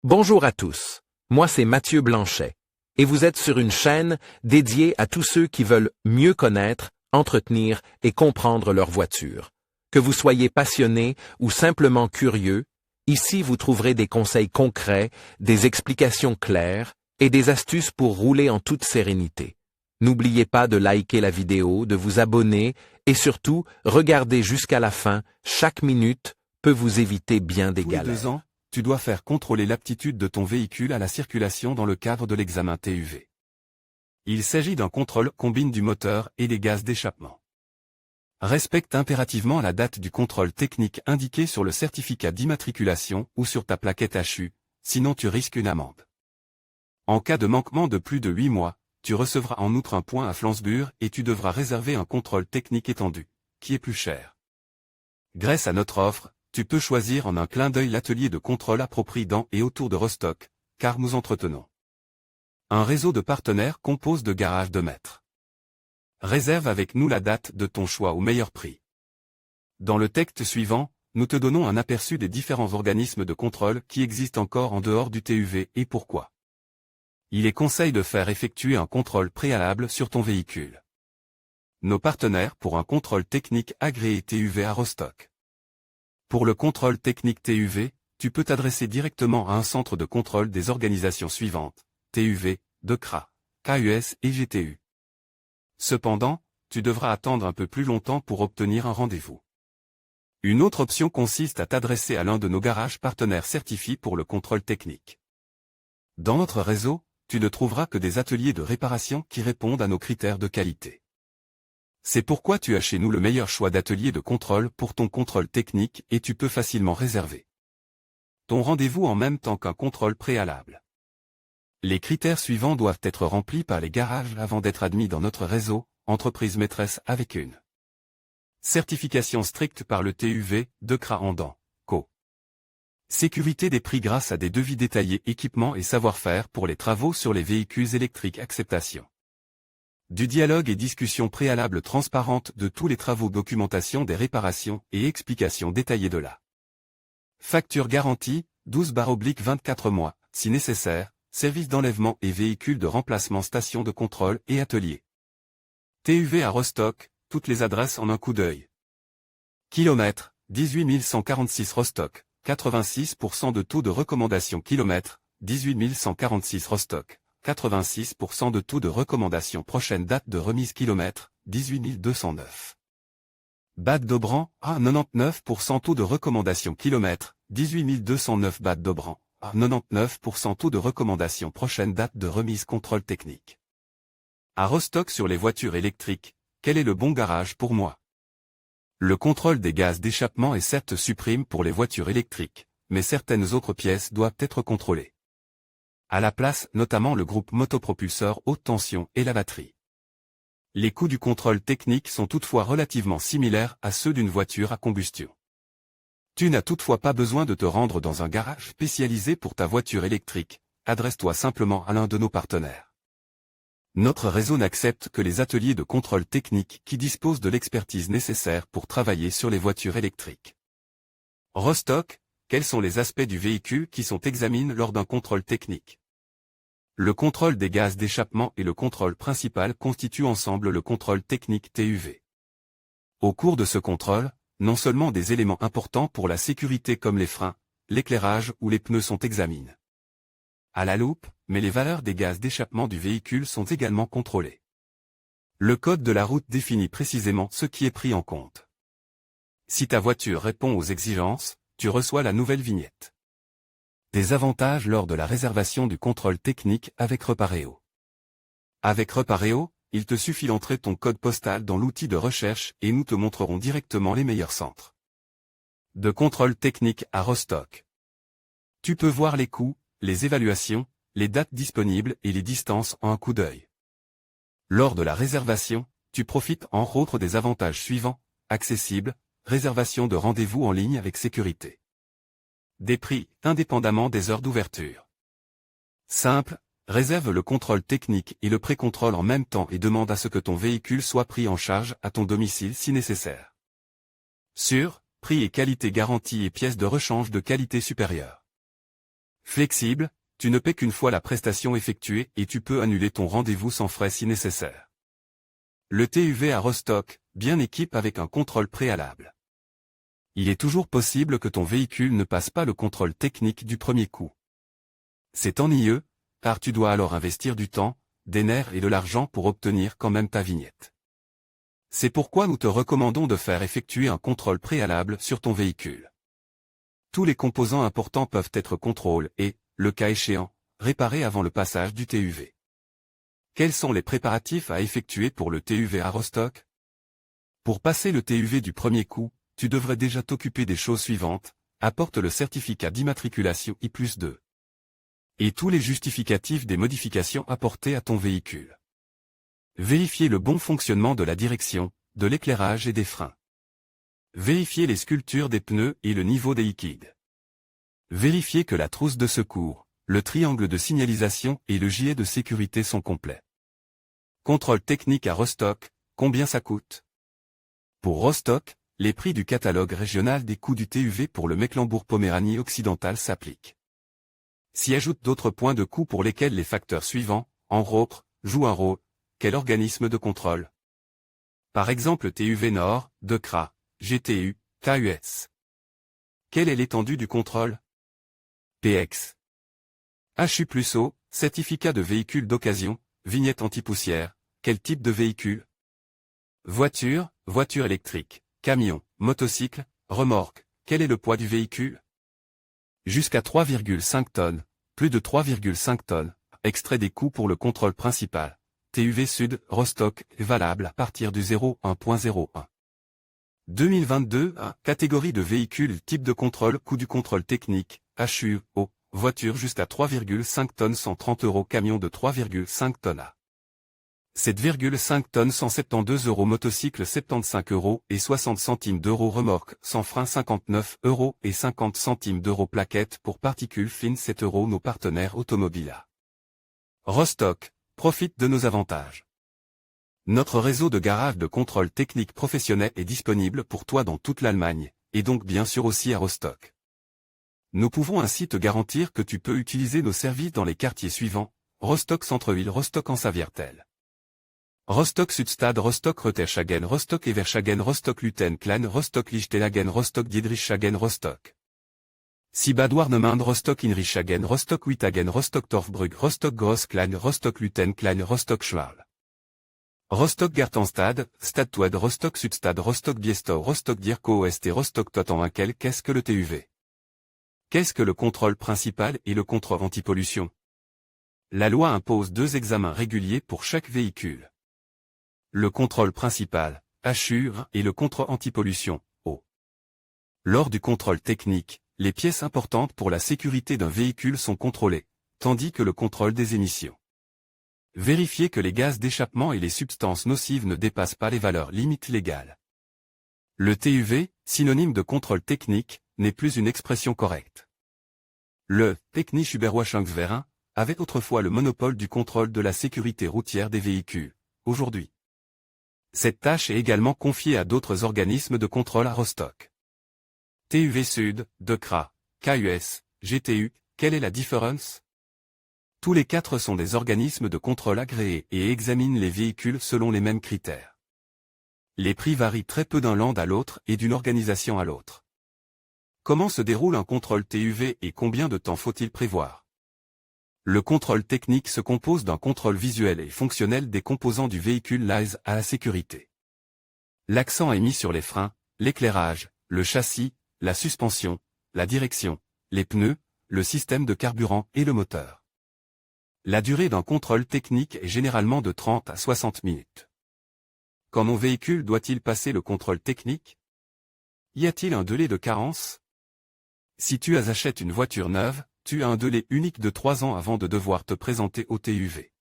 Bonjour à tous, moi c'est Mathieu Blanchet, et vous êtes sur une chaîne dédiée à tous ceux qui veulent mieux connaître, entretenir et comprendre leur voiture. Que vous soyez passionné ou simplement curieux, ici vous trouverez des conseils concrets, des explications claires et des astuces pour rouler en toute sérénité. N'oubliez pas de liker la vidéo, de vous abonner et surtout, regardez jusqu'à la fin, chaque minute peut vous éviter bien des Tous les galères. 2 ans, tu dois faire contrôler l'aptitude de ton véhicule à la circulation dans le cadre de l'examen TÜV. Il s'agit d'un contrôle combine du moteur et des gaz d'échappement. Respecte impérativement la date du contrôle technique indiquée sur le certificat d'immatriculation ou sur ta plaquette HU, sinon tu risques une amende. En cas de manquement de plus de 8 mois, tu recevras en outre un point à Flensburg et tu devras réserver un contrôle technique étendu, qui est plus cher. Grâce à notre offre, tu peux choisir en un clin d'œil l'atelier de contrôle approprié dans et autour de Rostock, car nous entretenons un réseau de partenaires composé de garages de maîtres. Réserve avec nous la date de ton choix au meilleur prix. Dans le texte suivant, nous te donnons un aperçu des différents organismes de contrôle qui existent encore en dehors du TÜV et pourquoi. Il est conseil de faire effectuer un contrôle préalable sur ton véhicule. Nos partenaires pour un contrôle technique agréé TÜV à Rostock. Pour le contrôle technique TÜV, tu peux t'adresser directement à un centre de contrôle des organisations suivantes, TÜV, DEKRA, KUS et GTU. Cependant, tu devras attendre un peu plus longtemps pour obtenir un rendez-vous. Une autre option consiste à t'adresser à l'un de nos garages partenaires certifiés pour le contrôle technique. Dans notre réseau, tu ne trouveras que des ateliers de réparation qui répondent à nos critères de qualité. C'est pourquoi tu as chez nous le meilleur choix d'atelier de contrôle pour ton contrôle technique et tu peux facilement réserver ton rendez-vous en même temps qu'un contrôle préalable. Les critères suivants doivent être remplis par les garages avant d'être admis dans notre réseau, entreprise maîtresse avec une certification stricte par le TÜV, DEKRA Andan, Co. Sécurité des prix grâce à des devis détaillés équipements et savoir-faire pour les travaux sur les véhicules électriques acceptation. Du dialogue et discussion préalable transparente de tous les travaux, documentation des réparations et explications détaillées de la facture garantie, 12/24 mois, si nécessaire, service d'enlèvement et véhicules de remplacement, station de contrôle et atelier. TÜV à Rostock, toutes les adresses en un coup d'œil. Kilomètre, 18 146 Rostock, 86% de taux de recommandation. Kilomètre, 18 146 Rostock. 86% de taux de recommandation. Prochaine date de remise. Kilomètre, 18 209. Bad Dobran, à 99% taux de recommandation. Kilomètre, 18 209. Bad Dobran, à 99% taux de recommandation. Prochaine date de remise. Contrôle technique. À Rostock sur les voitures électriques, quel est le bon garage pour moi? Le contrôle des gaz d'échappement est certes supprime pour les voitures électriques, mais certaines autres pièces doivent être contrôlées. À la place, notamment le groupe motopropulseur haute tension et la batterie. Les coûts du contrôle technique sont toutefois relativement similaires à ceux d'une voiture à combustion. Tu n'as toutefois pas besoin de te rendre dans un garage spécialisé pour ta voiture électrique, adresse-toi simplement à l'un de nos partenaires. Notre réseau n'accepte que les ateliers de contrôle technique qui disposent de l'expertise nécessaire pour travailler sur les voitures électriques. Rostock, quels sont les aspects du véhicule qui sont examinés lors d'un contrôle technique? Le contrôle des gaz d'échappement et le contrôle principal constituent ensemble le contrôle technique TÜV. Au cours de ce contrôle, non seulement des éléments importants pour la sécurité comme les freins, l'éclairage ou les pneus sont examinés à la loupe, mais les valeurs des gaz d'échappement du véhicule sont également contrôlées. Le code de la route définit précisément ce qui est pris en compte. Si ta voiture répond aux exigences, tu reçois la nouvelle vignette. Des avantages lors de la réservation du contrôle technique avec Repareo. Avec Repareo, il te suffit d'entrer ton code postal dans l'outil de recherche et nous te montrerons directement les meilleurs centres de contrôle technique à Rostock. Tu peux voir les coûts, les évaluations, les dates disponibles et les distances en un coup d'œil. Lors de la réservation, tu profites entre autres des avantages suivants, accessible, réservation de rendez-vous en ligne avec sécurité. Des prix, indépendamment des heures d'ouverture. Simple, réserve le contrôle technique et le pré-contrôle en même temps et demande à ce que ton véhicule soit pris en charge à ton domicile si nécessaire. Sûr, prix et qualité garantie et pièces de rechange de qualité supérieure. Flexible, tu ne paies qu'une fois la prestation effectuée et tu peux annuler ton rendez-vous sans frais si nécessaire. Le TUV à Rostock, bien équipe avec un contrôle préalable. Il est toujours possible que ton véhicule ne passe pas le contrôle technique du premier coup. C'est ennuyeux, car tu dois alors investir du temps, des nerfs et de l'argent pour obtenir quand même ta vignette. C'est pourquoi nous te recommandons de faire effectuer un contrôle préalable sur ton véhicule. Tous les composants importants peuvent être contrôlés et, le cas échéant, réparés avant le passage du TUV. Quels sont les préparatifs à effectuer pour le TUV à Rostock? Pour passer le TUV du premier coup, tu devrais déjà t'occuper des choses suivantes. Apporte le certificat d'immatriculation I+2. Et tous les justificatifs des modifications apportées à ton véhicule. Vérifier le bon fonctionnement de la direction, de l'éclairage et des freins. Vérifier les sculptures des pneus et le niveau des liquides. Vérifier que la trousse de secours, le triangle de signalisation et le gilet de sécurité sont complets. Contrôle technique à Rostock, combien ça coûte? Pour Rostock, les prix du catalogue régional des coûts du TUV pour le Mecklembourg-Poméranie occidentale s'appliquent. S'y ajoutent d'autres points de coût pour lesquels les facteurs suivants, en autres, jouent un rôle. Quel organisme de contrôle? Par exemple TUV Nord, DECRA, GTU, KUS. Quelle est l'étendue du contrôle? PX. HU+O, certificat de véhicule d'occasion, vignette anti-poussière. Quel type de véhicule? Voiture, voiture électrique, camion, motocycle, remorque. Quel est le poids du véhicule? Jusqu'à 3,5 tonnes, plus de 3,5 tonnes. Extrait des coûts pour le contrôle principal. TUV Sud, Rostock, valable à partir du 01.01. 2022, catégorie de véhicules, type de contrôle, coût du contrôle technique, HUO, voiture jusqu'à 3,5 tonnes 130 €, camion de 3,5 tonnes à 7,5 tonnes 172 €, motocycle 75 € et 60 centimes d'euros, remorque sans frein 59 € et 50 centimes d'euros, plaquettes pour particules fines 7 €. Nos partenaires automobiles à Rostock profitent de nos avantages. Notre réseau de garages de contrôle technique professionnel est disponible pour toi dans toute l'Allemagne, et donc bien sûr aussi à Rostock. Nous pouvons ainsi te garantir que tu peux utiliser nos services dans les quartiers suivants: Rostock Centre-Ville, Rostock Ansa-Viertel, Rostock Südstadt, Rostock Rötershagen, Rostock Evershagen, Rostock Lüthen-Klein, Rostock Lichtenhagen, Rostock Diedrichshagen, Rostock Sibad-Warnemünde, Rostock Inrichhagen, Rostock Witthagen, Rostock Torfbrück, Rostock Groß-Klein, Rostock Lüthen-Klein, Rostock Schwal, Rostock Gartenstad, Stadtwed, Rostock Südstadt, Rostock Biestau, Rostock Dirko Ost, Rostock Totenwinkel. Qu'est-ce que le TUV? Qu'est-ce que le contrôle principal et le contrôle antipollution? La loi impose 2 examens réguliers pour chaque véhicule. Le contrôle principal, HU, et le contrôle antipollution, O. Lors du contrôle technique, les pièces importantes pour la sécurité d'un véhicule sont contrôlées, tandis que le contrôle des émissions. Vérifier que les gaz d'échappement et les substances nocives ne dépassent pas les valeurs limites légales. Le TUV, synonyme de contrôle technique, n'est plus une expression correcte. Le Technische Überwachungsverein avait autrefois le monopole du contrôle de la sécurité routière des véhicules. Aujourd'hui, cette tâche est également confiée à d'autres organismes de contrôle à Rostock. TUV Sud, DECRA, KUS, GTU, quelle est la différence? Tous les 4 sont des organismes de contrôle agréés et examinent les véhicules selon les mêmes critères. Les prix varient très peu d'un land à l'autre et d'une organisation à l'autre. Comment se déroule un contrôle TUV et combien de temps faut-il prévoir? Le contrôle technique se compose d'un contrôle visuel et fonctionnel des composants du véhicule liés à la sécurité. L'accent est mis sur les freins, l'éclairage, le châssis, la suspension, la direction, les pneus, le système de carburant et le moteur. La durée d'un contrôle technique est généralement de 30 à 60 minutes. Quand mon véhicule doit-il passer le contrôle technique? Y a-t-il un délai de carence? Si tu achètes une voiture neuve, tu as un délai unique de 3 ans avant de devoir te présenter au TUV.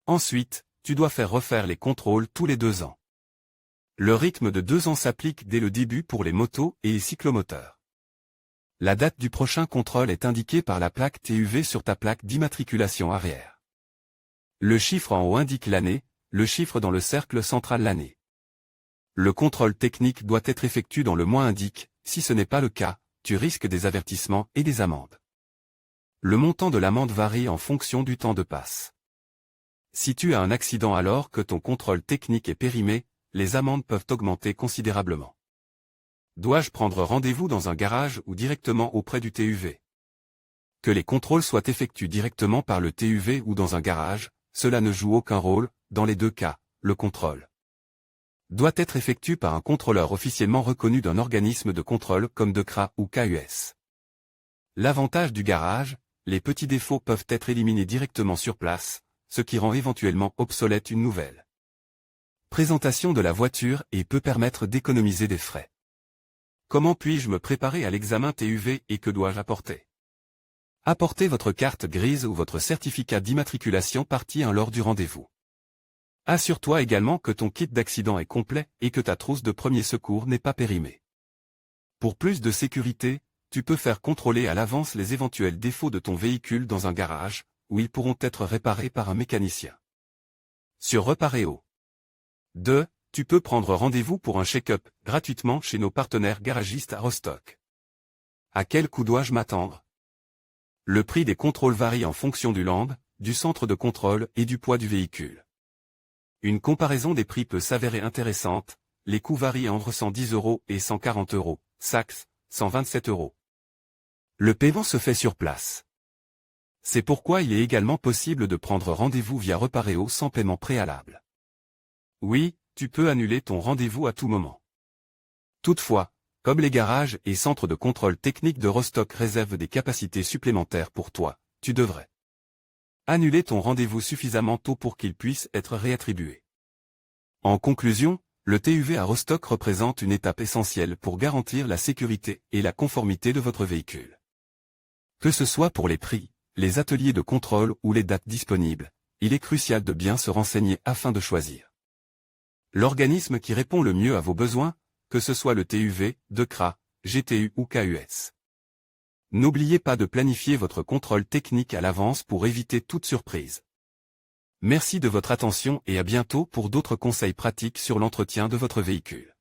Ensuite, tu dois faire refaire les contrôles tous les 2 ans. Le rythme de 2 ans s'applique dès le début pour les motos et les cyclomoteurs. La date du prochain contrôle est indiquée par la plaque TUV sur ta plaque d'immatriculation arrière. Le chiffre en haut indique l'année, le chiffre dans le cercle central l'année. Le contrôle technique doit être effectué dans le mois indique, si ce n'est pas le cas, tu risques des avertissements et des amendes. Le montant de l'amende varie en fonction du temps de passe. Si tu as un accident alors que ton contrôle technique est périmé, les amendes peuvent augmenter considérablement. Dois-je prendre rendez-vous dans un garage ou directement auprès du TÜV? Que les contrôles soient effectués directement par le TÜV ou dans un garage, cela ne joue aucun rôle, dans les deux cas, le contrôle doit être effectué par un contrôleur officiellement reconnu d'un organisme de contrôle comme DEKRA ou KUS. L'avantage du garage, les petits défauts peuvent être éliminés directement sur place, ce qui rend éventuellement obsolète une nouvelle présentation de la voiture et peut permettre d'économiser des frais. Comment puis-je me préparer à l'examen TÜV et que dois-je apporter? Apportez votre carte grise ou votre certificat d'immatriculation partie 1 lors du rendez-vous. Assure-toi également que ton kit d'accident est complet et que ta trousse de premier secours n'est pas périmée. Pour plus de sécurité, tu peux faire contrôler à l'avance les éventuels défauts de ton véhicule dans un garage, où ils pourront être réparés par un mécanicien. Sur Reparéo. 2. Tu peux prendre rendez-vous pour un check-up gratuitement chez nos partenaires garagistes à Rostock. À quel coût dois-je m'attendre? Le prix des contrôles varie en fonction du land, du centre de contrôle et du poids du véhicule. Une comparaison des prix peut s'avérer intéressante, les coûts varient entre 110 € et 140 €, Saks, 127 €. Le paiement se fait sur place. C'est pourquoi il est également possible de prendre rendez-vous via Reparéo sans paiement préalable. Oui, tu peux annuler ton rendez-vous à tout moment. Toutefois, comme les garages et centres de contrôle technique de Rostock réservent des capacités supplémentaires pour toi, tu devrais annuler ton rendez-vous suffisamment tôt pour qu'il puisse être réattribué. En conclusion, le TÜV à Rostock représente une étape essentielle pour garantir la sécurité et la conformité de votre véhicule. Que ce soit pour les prix, les ateliers de contrôle ou les dates disponibles, il est crucial de bien se renseigner afin de choisir l'organisme qui répond le mieux à vos besoins, que ce soit le TÜV, DEKRA, GTU ou KUS. N'oubliez pas de planifier votre contrôle technique à l'avance pour éviter toute surprise. Merci de votre attention et à bientôt pour d'autres conseils pratiques sur l'entretien de votre véhicule.